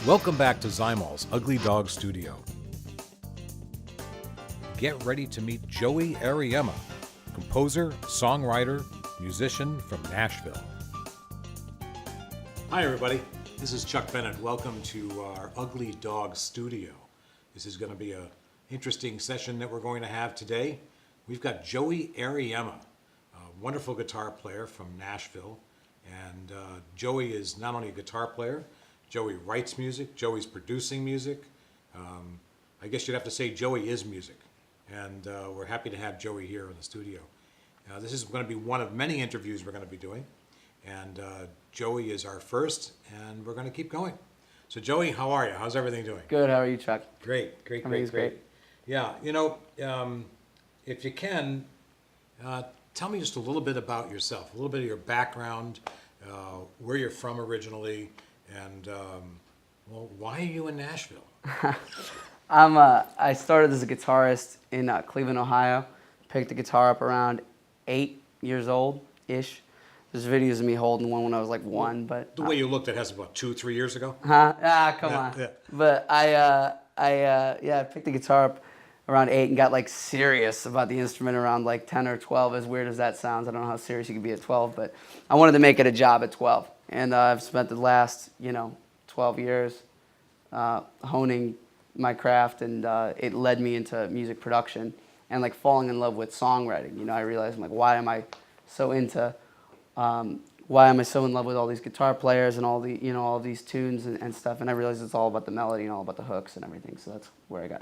Welcome back to Zymol's Ugly Dog Studio. Get ready to meet Joey Ariema, composer, songwriter, musician from Nashville. Hi everybody, this is Chuck Bennett. Welcome to our Ugly Dog Studio. This is going to be an interesting session that we're going to have today. We've got Joey Ariema, a wonderful guitar player from Nashville. And Joey is not only a guitar player, Joey writes music, Joey's producing music. I guess you'd have to say Joey is music. And we're happy to have Joey here in the studio. This is going to be one of many interviews we're going to be doing. And Joey is our first, and we're going to keep going. So Joey, how are you? How's everything doing? Good, how are you, Chuck? Great. Everything's great. Yeah, if you can, tell me just a little bit about yourself, a little bit of your background, where you're from originally, and why are you in Nashville? I started as a guitarist in Cleveland, Ohio. Picked the guitar up around 8 years old-ish. There's videos of me holding one when I was like 1, but... The way you looked, that has about 2-3 years ago? Huh? Come on. Yeah. But I picked the guitar up around 8 and got like serious about the instrument around like 10 or 12, as weird as that sounds. I don't know how serious you can be at 12, but I wanted to make it a job at 12. And I've spent the last, 12 years honing my craft, and it led me into music production and like falling in love with songwriting. I realized why am I so in love with all these guitar players and all the all these tunes and stuff? And I realized it's all about the melody and all about the hooks and everything. So that's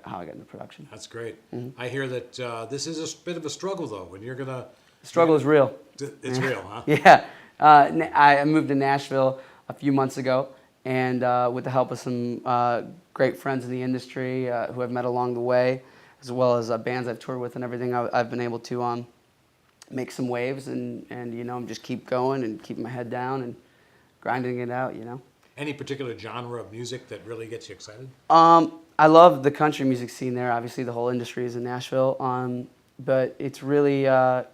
how I got into production. That's great. Mm-hmm. I hear that this is a bit of a struggle though. When you're gonna the struggle is real. It's real, huh? Yeah. I moved to Nashville a few months ago, and with the help of some great friends in the industry who I've met along the way, as well as bands I've toured with and everything, I've been able to make some waves and just keep going and keeping my head down and grinding it out, Any particular genre of music that really gets you excited? I love the country music scene there. Obviously, the whole industry is in Nashville, but it's really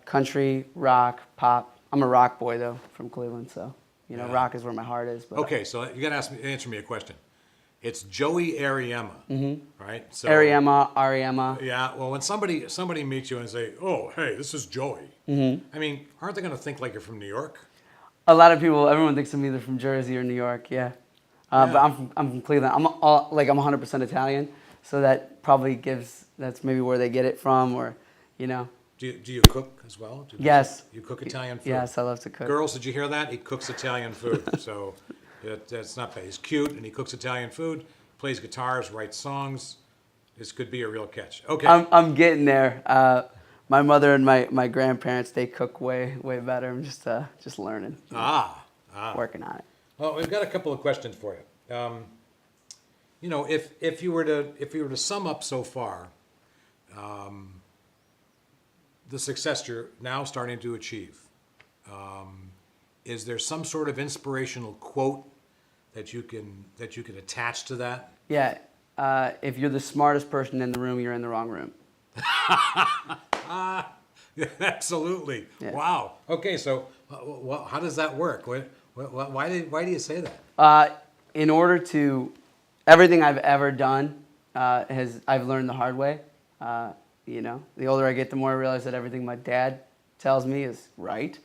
country, rock, pop. I'm a rock boy, though, from Cleveland, so, rock is where my heart is. But, okay, so you got to answer me a question. It's Joey Ariema, right? So, Ariemma. Yeah, well, when somebody meets you and say, oh, hey, this is Joey, I mean, aren't they going to think like you're from New York? A lot of people, everyone thinks I'm either from Jersey or New York, yeah. But I'm from Cleveland. I'm 100% Italian, so that probably that's maybe where they get it from, or, Do you cook as well? Yes. You cook Italian food? Yes, I love to cook. Girls, did you hear that? He cooks Italian food. So that's not bad. He's cute and he cooks Italian food, plays guitars, writes songs. This could be a real catch. Okay. I'm getting there. My mother and my grandparents, they cook way better. I'm just learning. Working on it. Well, we've got a couple of questions for you. If you were to sum up so far, the success you're now starting to achieve, is there some sort of inspirational quote that you can attach to that? Yeah, if you're the smartest person in the room, you're in the wrong room. Absolutely. Yeah. Wow. Okay, so how does that work? Why do you say that? In order to, everything I've ever done I've learned the hard way. The older I get, the more I realize that everything my dad tells me is right.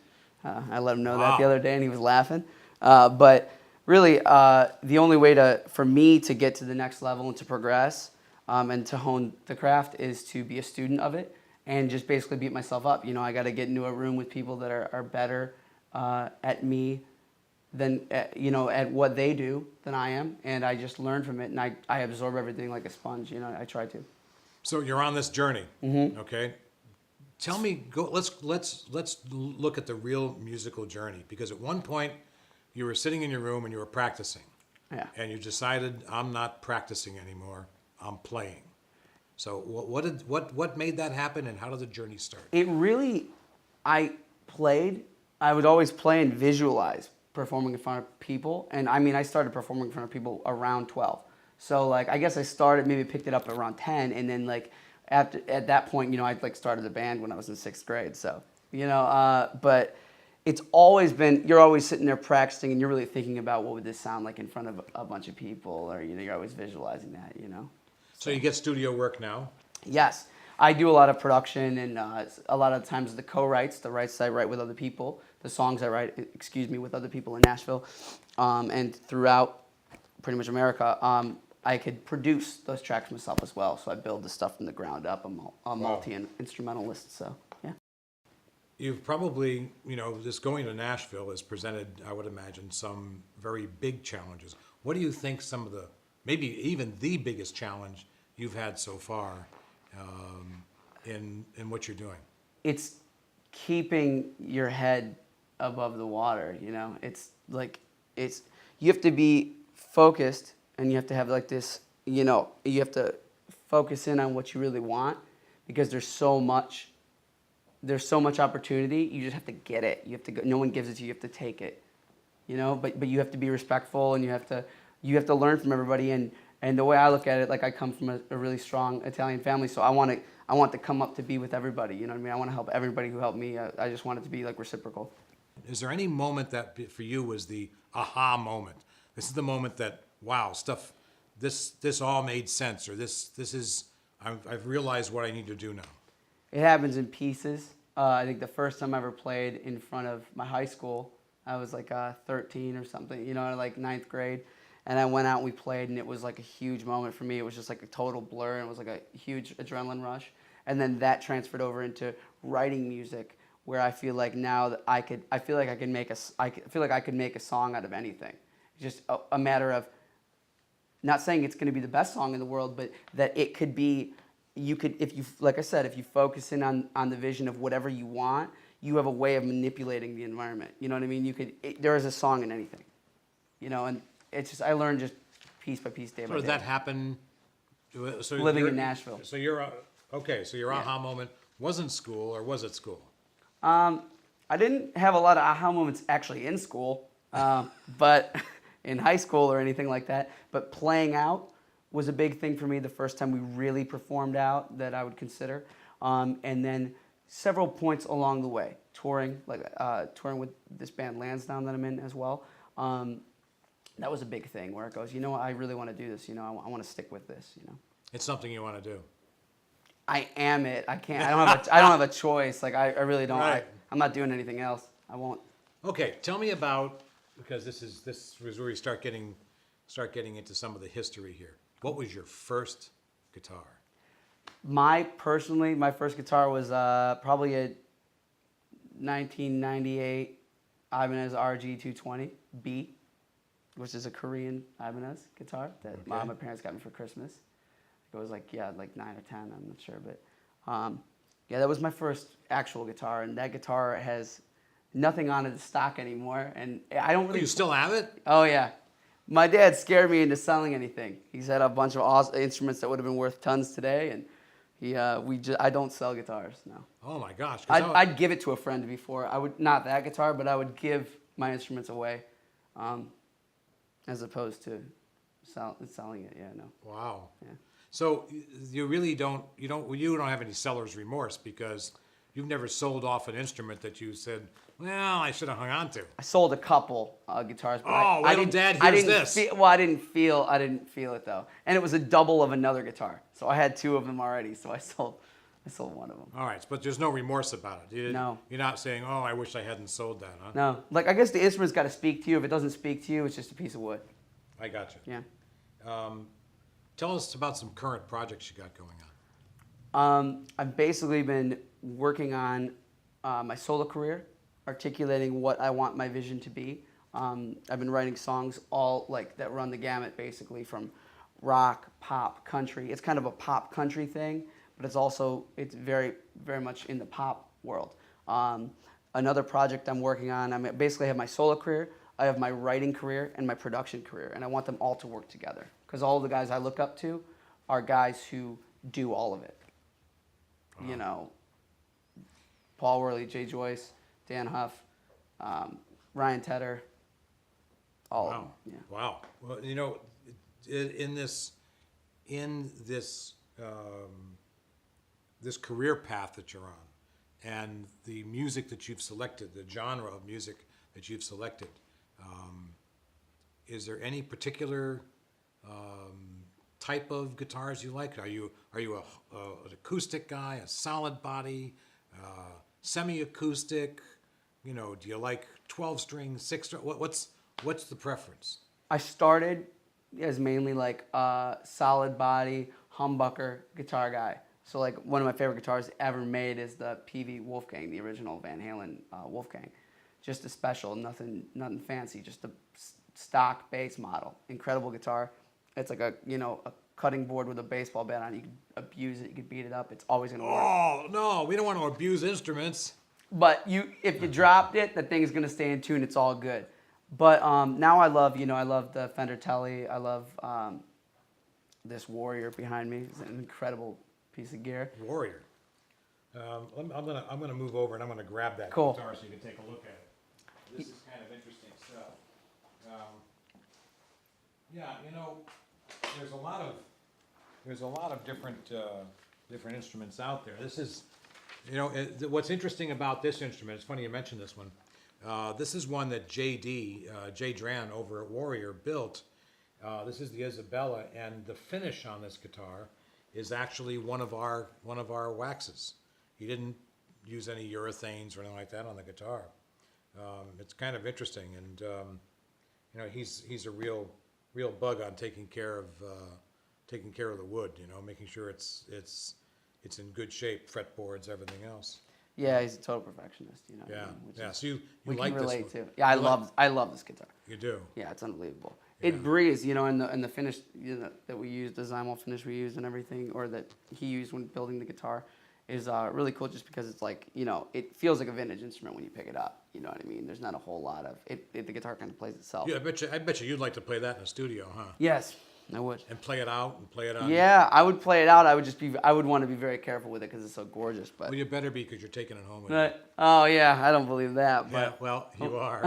I let him know that the other day, and he was laughing. But really, the only way for me to get to the next level and to progress and to hone the craft is to be a student of it and just basically beat myself up. I got to get into a room with people that are better at me than at what they do than I am, and I just learn from it, and I absorb everything like a sponge. I try to. So you're on this journey, okay? Tell me, let's look at the real musical journey, because at one point you were sitting in your room and you were practicing, and you decided, I'm not practicing anymore, I'm playing. So what made that happen, and how did the journey start? I would always play and visualize performing in front of people, and I started performing in front of people around 12. So I guess I maybe picked it up around 10, and then at that point, I started a band when I was in 6th grade. So, but it's always been, you're always sitting there practicing and you're really thinking about what would this sound like in front of a bunch of people, or, you know, you're always visualizing that, you know. So you get studio work now? Yes, I do a lot of production, and a lot of times the co-writes, the rights I write with other people, the songs I write, with other people in Nashville, and throughout pretty much America. I could produce those tracks myself as well, so I build the stuff from the ground up. I'm a multi-instrumentalist, so yeah. You've probably, you know, just going to Nashville has presented, I would imagine, some very big challenges. What do you think some of the, maybe even the biggest challenge you've had so far in what you're doing? It's keeping your head above the water, you know. It's like, you have to be focused, and you have to have like this, you know, you have to focus in on what you really want, because there's so much opportunity. You just have to get it. You have to go, no one gives it to you, you have to take it, you know. But you have to be respectful, and you have to learn from everybody. And the way I look at it, like, I come from a really strong Italian family, so I want to come up to be with everybody, you know what I mean? I want to help everybody who helped me. I just want it to be like reciprocal. Is there any moment that for you was the aha moment? This is the moment that, wow, this all made sense, or this is, I've realized what I need to do now. It happens in pieces. I think the first time I ever played in front of my high school, I was like 13 or something, you know, like ninth grade. And I went out and we played, and it was like a huge moment for me. It was just like a total blur, and it was like a huge adrenaline rush. And then that transferred over into writing music, where I feel like now that I feel like I could make a song out of anything. It's just a matter of not saying it's going to be the best song in the world, but that it could be. You could, if you, like I said, if you focus in on the vision of whatever you want, you have a way of manipulating the environment. You know what I mean? There is a song in anything, you know. And it's just, I learned just piece by piece, day by day. So did that happen? So living in Nashville. So you're okay. So your aha moment wasn't school, or was it school? I didn't have a lot of aha moments actually in school, but in high school or anything like that. But playing out was a big thing for me the first time we really performed out, that I would consider. And then several points along the way, touring with this band Lansdowne that I'm in as well. That was a big thing, where it goes, you know what, I really want to do this. You know, I want to stick with this. You know, It's something you want to do. I am it. I can't. I don't have a choice. Like, I really don't. Right. I'm not doing anything else. I won't. Okay, tell me about, because this was where we start getting into some of the history here. What was your first guitar? My first guitar was probably a 1998 Ibanez RG220B, which is a Korean Ibanez guitar that my parents got me for Christmas. It was like 9 or 10, I'm not sure, but that was my first actual guitar, and that guitar has nothing on it stock anymore, and I don't really. You still have it? Oh yeah, my dad scared me into selling anything. He's had a bunch of awesome instruments that would have been worth tons today, and I don't sell guitars, no. Oh my gosh! I'd give it to a friend before. I would, not that guitar, but I would give my instruments away, as opposed to selling it. Yeah, no. Wow. Yeah. So you really don't have any seller's remorse, because you've never sold off an instrument that you said, well, I should have hung on to. I sold a couple guitars. But I didn't, Dad, here's this. I didn't feel it though, and it was a double of another guitar, so I had two of them already. So I sold one of them. All right, but there's no remorse about it. No. You're not saying, oh, I wish I hadn't sold that, huh? No, like, I guess the instrument's got to speak to you. If it doesn't speak to you, it's just a piece of wood. I got you. Yeah. Tell us about some current projects you got going on. I've basically been working on my solo career, articulating what I want my vision to be. I've been writing songs all that run the gamut, basically, from rock, pop, country. It's kind of a pop country thing, but it's very, very much in the pop world. Another project I'm working on, I basically have my solo career, I have my writing career, and my production career, and I want them all to work together, because all the guys I look up to are guys who do all of it. Uh-huh. You know, Paul Worley, Jay Joyce, Dan Huff, Ryan Tedder, all of them. Yeah. Wow. Well, you know, in this this career path that you're on, and the music that you've selected, the genre of music that you've selected. Is there any particular type of guitars you like? Are you an acoustic guy, a solid body, semi-acoustic? You know, do you like 12-string, 6-string? What's the preference? I started as mainly like a solid body humbucker guitar guy. So like one of my favorite guitars ever made is the PV Wolfgang, the original Van Halen Wolfgang. Just a special, nothing fancy, just a stock bass model. Incredible guitar. It's like a cutting board with a baseball bat on it. You can abuse it, you can beat it up. It's always gonna work. Oh no, we don't want to abuse instruments. But if you dropped it, the thing's gonna stay in tune. It's all good. But now I love the Fender Tele. I love this Warrior behind me. It's an incredible piece of gear. Warrior. I'm gonna move over and I'm gonna grab that Cool. guitar so you can take a look at it. This is kind of interesting stuff. Yeah, there's a lot of different instruments out there. This is, what's interesting about this instrument. It's funny you mentioned this one. This is one that Jay Dran over at Warrior built. This is the Isabella, and the finish on this guitar is actually one of our waxes. He didn't use any urethanes or anything like that on the guitar. It's kind of interesting, and he's a real bug on taking care of the wood. Making sure it's in good shape, fretboards, everything else. Yeah, he's a total perfectionist. Yeah, which So you we like can relate this one. to. Yeah, I love this guitar. You do. Yeah, it's unbelievable. Yeah. It breathes, and the finish that we used, the Zymol finish we used and everything, or that he used when building the guitar, is really cool just because it's like, it feels like a vintage instrument when you pick it up. You know what I mean? There's not a whole lot of it. The guitar kind of plays itself. Yeah, I bet you you'd like to play that in a studio, huh? Yes, I would. And play it out and play it on. Yeah, I would play it out. I would want to be very careful with it because it's so gorgeous. But Well, you better be because you're taking it home with you. oh yeah, I don't believe that. Yeah, But well, you are.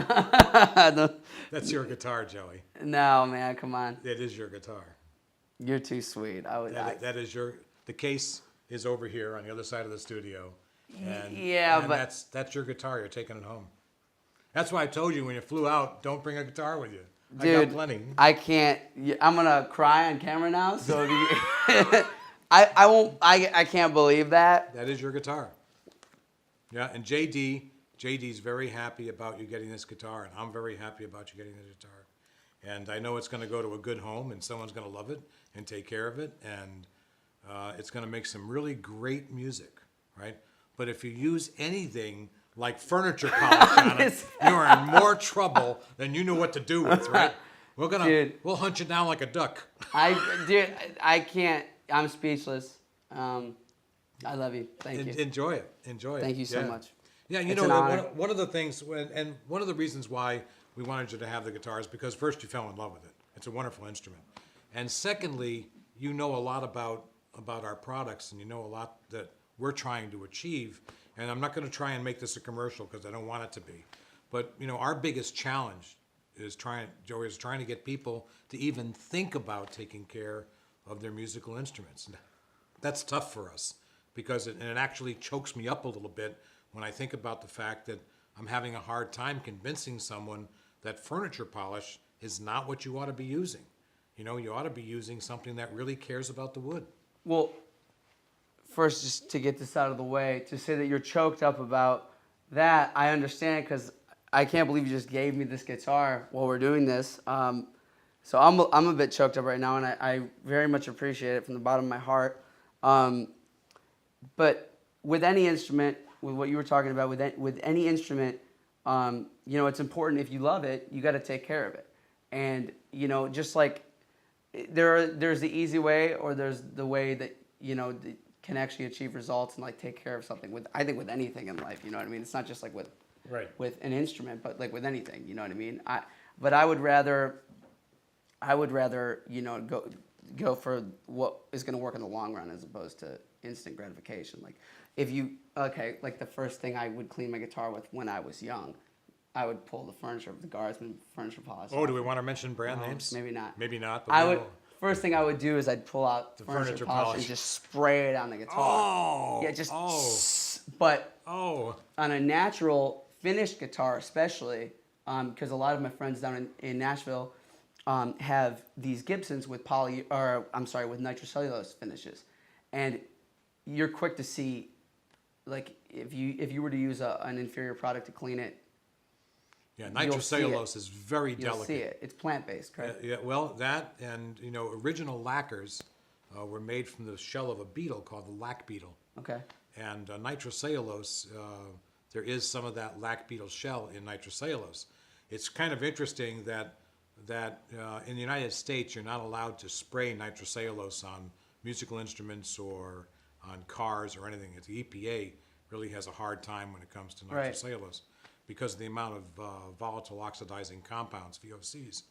no, That's your guitar, Joey. man, come on. It is your guitar. You're too sweet. That is the case is over here on the other side of the studio. And, yeah, and but that's your guitar. You're taking it home. That's why I told you when you flew out, don't bring a guitar with you. dude, I got plenty. I can't. I'm gonna cry on camera now. So I won't. I can't believe that. That is your guitar. Yeah, and JD's very happy about you getting this guitar, and I'm very happy about you getting this guitar. And I know it's going to go to a good home, and someone's going to love it and take care of it, and it's going to make some really great music, right? But if you use anything like furniture polish on it, you're in more trouble than you know what to do with, right? We'll hunt you down like a duck. I can't. I'm speechless. I love you. Thank you. Enjoy it. Thank you so much. Yeah, It's an honor. one of the things, and one of the reasons why we wanted you to have the guitar is because first you fell in love with it. It's a wonderful instrument. And secondly, you know a lot about our products, and you know a lot that we're trying to achieve. And I'm not going to try and make this a commercial because I don't want it to be. But, our biggest challenge is Joey is trying to get people to even think about taking care of their musical instruments. And that's tough for us because it actually chokes me up a little bit when I think about the fact that I'm having a hard time convincing someone that furniture polish is not what you ought to be using. You ought to be using something that really cares about the wood. Well, first, just to get this out of the way, to say that you're choked up about that, I understand because I can't believe you just gave me this guitar while we're doing this. So I'm a bit choked up right now, and I very much appreciate it from the bottom of my heart. But with any instrument, with what you were talking about, with any instrument, it's important if you love it, you got to take care of it. And just like there's the easy way, or there's the way that can actually achieve results and like take care of something. I think with anything in life, you know what I mean. It's not just like with an instrument, but like with anything, you know what I mean. But I would rather go for what is going to work in the long run as opposed to instant gratification. Like like the first thing I would clean my guitar with when I was young, I would pull the furniture, the Guardsman furniture polish. Oh, do we want to mention brand names? Maybe not. Maybe not. But First thing I would do is I'd pull out the furniture polish and just spray it on the guitar. Oh, yeah, just but Oh, on a natural finished guitar, especially, because a lot of my friends down in Nashville have these Gibsons with with nitrocellulose finishes, and you're quick to see, like if you were to use an inferior product to clean it, yeah, you'll see it. nitrocellulose is very You'll delicate. see it. It's plant based, correct? Yeah, well, that and original lacquers were made from the shell of a beetle called the lac beetle, Okay. and nitrocellulose. There is some of that lac beetle shell in nitrocellulose. It's kind of interesting that in the United States you're not allowed to spray nitrocellulose on musical instruments or on cars or anything. The EPA really has a hard time when it comes to Right. nitrocellulose because of the amount of volatile oxidizing compounds, VOCs,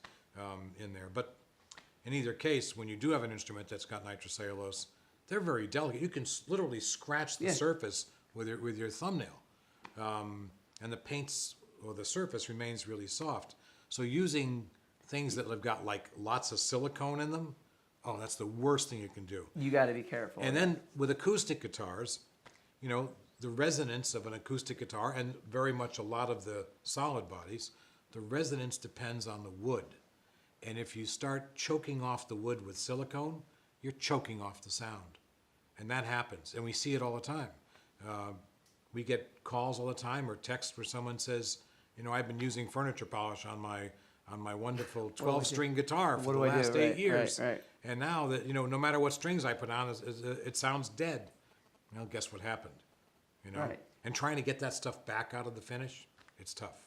in there. But in either case, when you do have an instrument that's got nitrocellulose, they're very delicate. You can literally scratch the Yeah. surface with your thumbnail, and the paints or the surface remains really soft. So using things that have got like lots of silicone in them, oh, that's the worst thing you can do. You got to be careful. And then with acoustic guitars, the resonance of an acoustic guitar, and very much a lot of the solid bodies, the resonance depends on the wood. And if you start choking off the wood with silicone, you're choking off the sound. And that happens. And we see it all the time. We get calls all the time or texts where someone says, I've been using furniture polish on my wonderful 12-string guitar for the last 8 years. Right. And now that, no matter what strings I put on, it sounds dead. Well, guess what happened? Right. And trying to get that stuff back out of the finish, it's tough.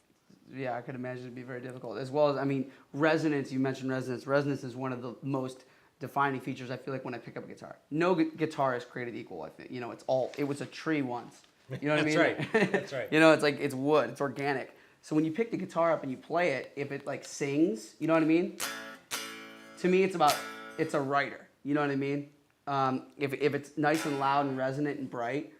Yeah, I could imagine it'd be very difficult. As well as, resonance, you mentioned resonance. Resonance is one of the most defining features, I feel like, when I pick up a guitar. No guitar is created equal, I think. It was a tree once. You know what I mean? That's right. That's right. It's like, it's wood, it's organic. So when you pick the guitar up and you play it, if it like sings, you know what I mean? To me, it's a writer. You know what I mean? If it's nice and loud and resonant and bright,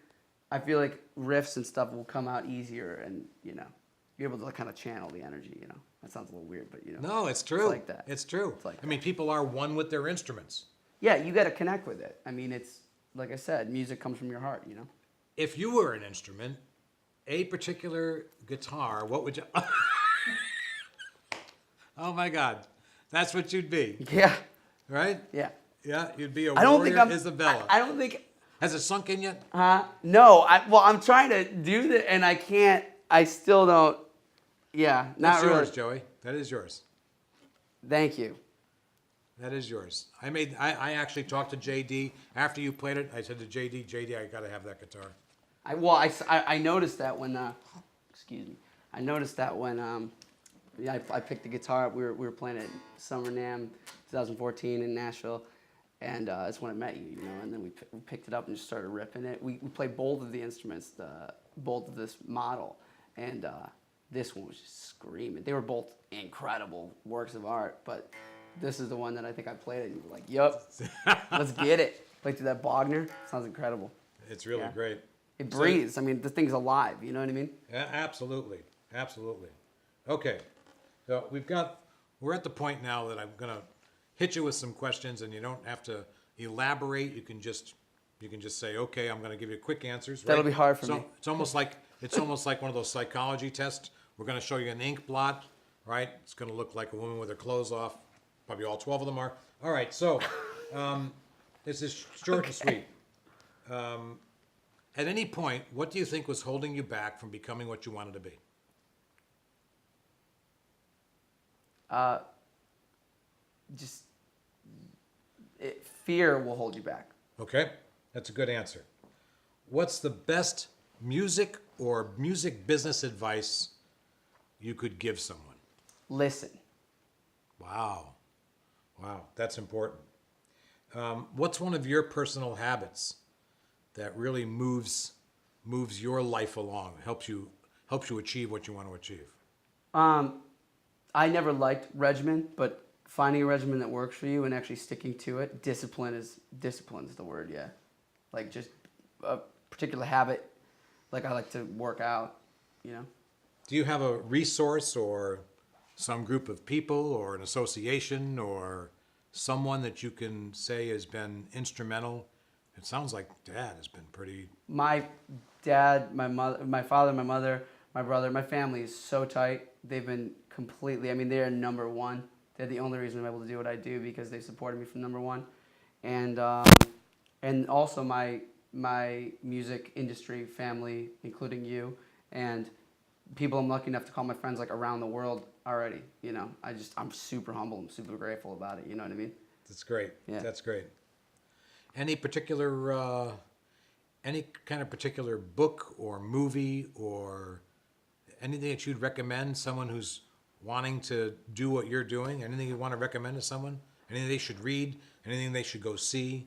I feel like riffs and stuff will come out easier, and you're able to kind of channel the energy. That sounds a little weird, but No, it's true. It's like that. It's true. It's like people are one with their instruments. Yeah, you got to connect with it. It's like I said, music comes from your heart. If you were an instrument, a particular guitar, what would you? Oh my God, that's what you'd be, Yeah, right? yeah. Yeah, you'd be a I don't warrior think I'm Isabella. I don't think. Has it sunk in yet? No. I'm trying to do that, and I can't. I still don't. Yeah, not That's really. yours, Joey. That is yours. Thank you. That is yours. I actually talked to JD after you played it. I said to JD, I got to have that guitar. I noticed that when excuse me. I noticed that when I picked the guitar up. We were playing at Summer NAMM 2014 in Nashville, and that's when I met you. And then we picked it up and just started ripping it. We played both of the instruments, both of this model, and this one was just screaming. They were both incredible works of art, but this is the one that I think I played it, and you were like, "Yup, let's get it." Played through that Bogner. Sounds incredible. It's really great. It breathes. The thing's alive. You know what I mean? Yeah, absolutely. Absolutely. Okay. So we're at the point now that I'm going to hit you with some questions, and you don't have to elaborate. You can just say, okay, I'm going to give you quick answers. Right? That'll be hard for me. It's almost like one of those psychology tests. We're going to show you an ink blot, right? It's going to look like a woman with her clothes off. Probably all 12 of them are. All right. So this is short and sweet. At any point, what do you think was holding you back from becoming what you wanted to be? Fear will hold you back. Okay, that's a good answer. What's the best music or music business advice you could give someone? Listen. Wow, that's important. What's one of your personal habits that really moves your life along, helps you achieve what you want to achieve? I never liked regimen, but finding a regimen that works for you and actually sticking to it, discipline is the word, yeah. Like just a particular habit, like I like to work out, Do you have a resource or some group of people or an association or someone that you can say has been instrumental It sounds like Dad has been pretty. My dad, my mother, my father, my mother, my brother, my family is so tight. They've been completely. I mean, they are number one. They're the only reason I'm able to do what I do because they supported me from number one, and also my music industry family, including you, and people I'm lucky enough to call my friends like around the world already. You know, I'm super humble. I'm super grateful about it. You know what I mean? That's great. Yeah. That's great. Any particular, any kind of particular book or movie or anything that you'd recommend someone who's wanting to do what you're doing? Anything you want to recommend to someone? Anything they should read? Anything they should go see?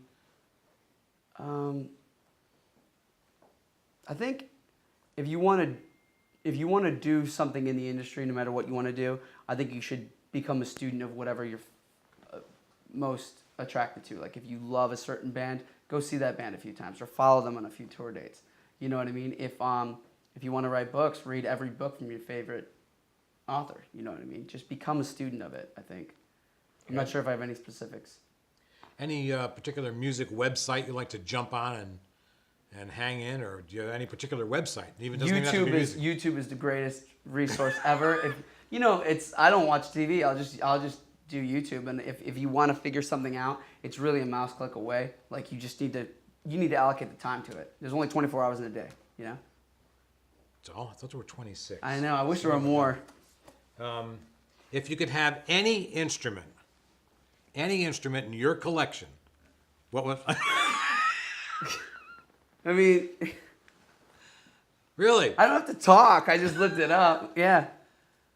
I think if you want to do something in the industry, no matter what you want to do, I think you should become a student of whatever you're most attracted to. Like if you love a certain band, go see that band a few times or follow them on a few tour dates. You know what I mean? If you want to write books, read every book from your favorite author. You know what I mean? Just become a student of it, I think. I'm not sure if I have any specifics. Any particular music website you like to jump on and hang in, or do you have any particular website? Even doesn't even have to be music. YouTube is the greatest resource ever. If I don't watch TV. I'll just do YouTube, and if you want to figure something out, it's really a mouse click away. Like you need to allocate the time to it. There's only 24 hours in a day. You know. Oh, I thought there were 26. I know. I wish there were more. If you could have any instrument in your collection, what would? I mean, Really? I don't have to talk. I just looked it up. Yeah.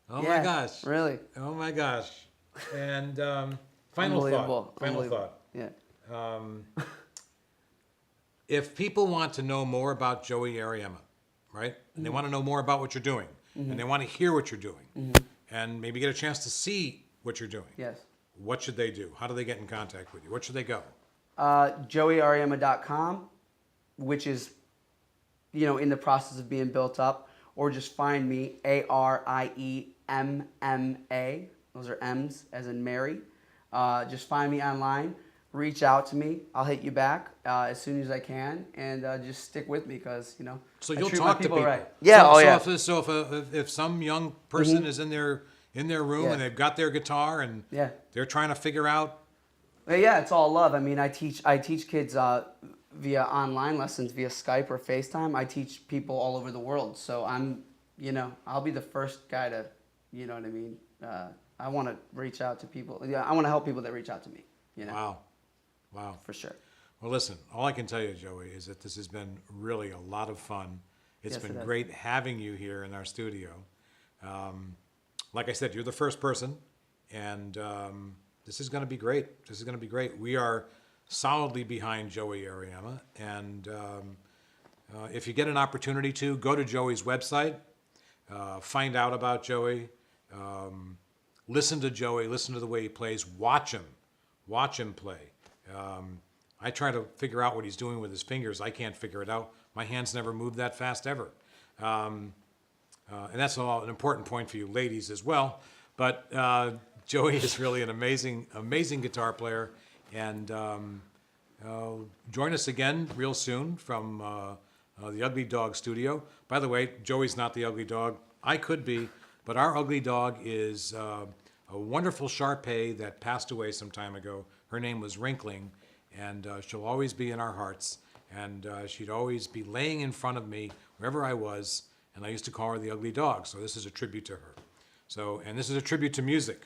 Oh Yeah, my gosh. Really. Oh my gosh. And final thought. Final thought. Yeah. If people want to know more about Joey Ariema, right? And they want to know more about what you're doing, and they want to hear what you're doing, and maybe get a chance to see what you're doing. Yes. What should they do? How do they get in contact with you? What should they go? JoeyAriemma.com, which is, in the process of being built up, or just find me, ARIEMMA. Those are M's as in Mary. Just find me online. Reach out to me. I'll hit you back as soon as I can, and just stick with me because So I you'll treat talk my to people. right. Yeah. So if some young person is in their room and they've got their guitar and they're trying to figure out. Well, yeah, it's all love. I mean, I teach kids via online lessons, via Skype or FaceTime. I teach people all over the world. So I'll be the first guy to, you know what I mean? I want to reach out to people. Yeah, I want to help people that reach out to me. Wow. For sure. Well, listen, all I can tell you, Joey, is that this has been really a lot of fun. It's been great having you here in our studio. Like I said, you're the first person, and this is going to be great. We are solidly behind Joey Ariema, and if you get an opportunity to, go to Joey's website, find out about Joey, listen to Joey, listen to the way he plays, watch him play. I try to figure out what he's doing with his fingers. I can't figure it out. My hands never moved that fast ever. And that's an important point for you ladies as well. But Joey is really an amazing guitar player. And join us again real soon from the Ugly Dog studio. By the way, Joey's not the ugly dog. I could be, but our ugly dog is a wonderful Shar-Pei that passed away some time ago. Her name was Wrinkling, and she'll always be in our hearts. And she'd always be laying in front of me wherever I was, and I used to call her the ugly dog. So this is a tribute to her. And this is a tribute to music,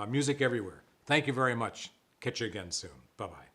music everywhere. Thank you very much. Catch you again soon. Bye-bye.